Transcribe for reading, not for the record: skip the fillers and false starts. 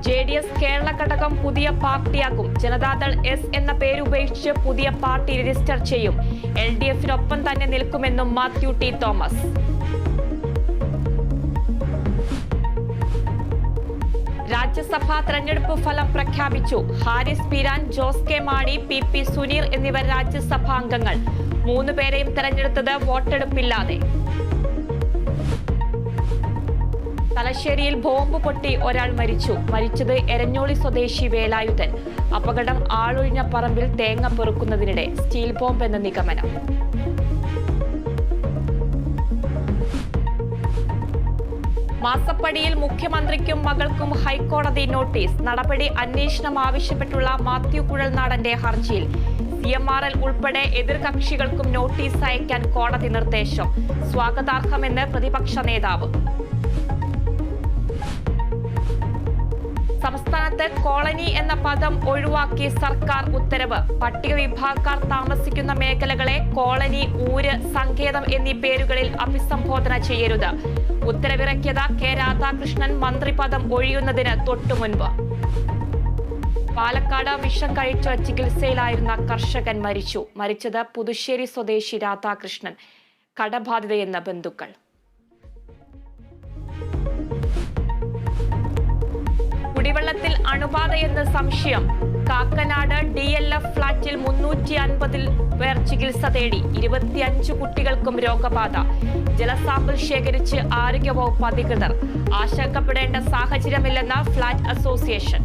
JDS Kerala ഘടകം പുതിയ പാർട്ടിയാകും. Janata Dal S എന്ന പേരുപേക്ഷിച്ച് പുതിയ പാർട്ടി രജിസ്റ്റർ ചെയ്യും. LDFനൊപ്പം തന്നെ നിൽക്കുമെന്നും മാത്യു ടി തോമസ്. രാജ്യസഭാ തെരഞ്ഞെടുപ്പ് ഫലം പ്രഖ്യാപിച്ചു. ഹാരിസ് പീരാൻ, ജോസ് കെ മാണി, PP സുനീർ എന്നിവർ രാജ്യസഭാ അംഗങ്ങൾ. 3 പേരെയും തെരഞ്ഞെടുത്തത് വോട്ടെടുപ്പില്ലാതെ. തലശ്ശേരിയിൽ ബോംബ് പൊട്ടി ഒരാൾ മരിച്ചു. മരിച്ചത് എരഞ്ഞോളി സ്വദേശി വേലായുധൻ. അപകടം ആളൊഴിഞ്ഞ പറമ്പിൽ തേങ്ങ പെറുക്കുന്നതിനിടെ. സ്റ്റീൽ ബോംബ് എന്ന നിഗമനം. മാസപ്പടിയിൽ മുഖ്യമന്ത്രിക്കും മകൾക്കും ഹൈക്കോടതി നോട്ടീസ്. നടപടി അന്വേഷണം ആവശ്യപ്പെട്ടുള്ള മാത്യു കുഴൽനാടന്റെ ഹർജിയിൽ CMRL ഉൾപ്പെടെ എതിർകക്ഷികൾക്കും നോട്ടീസ് അയക്കാൻ കോടതി നിർദ്ദേശം. സ്വാഗതാർഹമെന്ന് പ്രതിപക്ഷ നേതാവ്. സംസ്ഥാനത്ത് കോളനി എന്ന പദം ഒഴിവാക്കി സർക്കാർ ഉത്തരവ്. പട്ടിക വിഭാഗക്കാർ താമസിക്കുന്ന മേഖലകളെ കോളനി, ഊര്, സങ്കേതം എന്നീ പേരുകളിൽ അഭിസംബോധന ചെയ്യരുത്. ഉത്തരവിറക്കിയത് K. രാധാകൃഷ്ണൻ മന്ത്രിപദം ഒഴിയുന്നതിന് തൊട്ടുമുൻപ്. പാലക്കാട് വിഷം കഴിച്ച് ചികിത്സയിലായിരുന്ന കർഷകൻ മരിച്ചു. മരിച്ചത് പുതുശ്ശേരി സ്വദേശി രാധാകൃഷ്ണൻ. കടബാധിതയെന്ന ബന്ധുക്കൾ. കുടിവെള്ളത്തിൽ അണുബാധയെന്ന് സംശയം. കാക്കനാട് DLF ഫ്ളാറ്റിൽ 350 പേർ ചികിത്സ തേടി. 25 കുട്ടികൾക്കും രോഗബാധ. ജലസാമ്പിൾ ശേഖരിച്ച് ആരോഗ്യവകുപ്പ് അധികൃതർ. ആശങ്കപ്പെടേണ്ട സാഹചര്യമില്ലെന്ന് ഫ്ളാറ്റ് അസോസിയേഷൻ.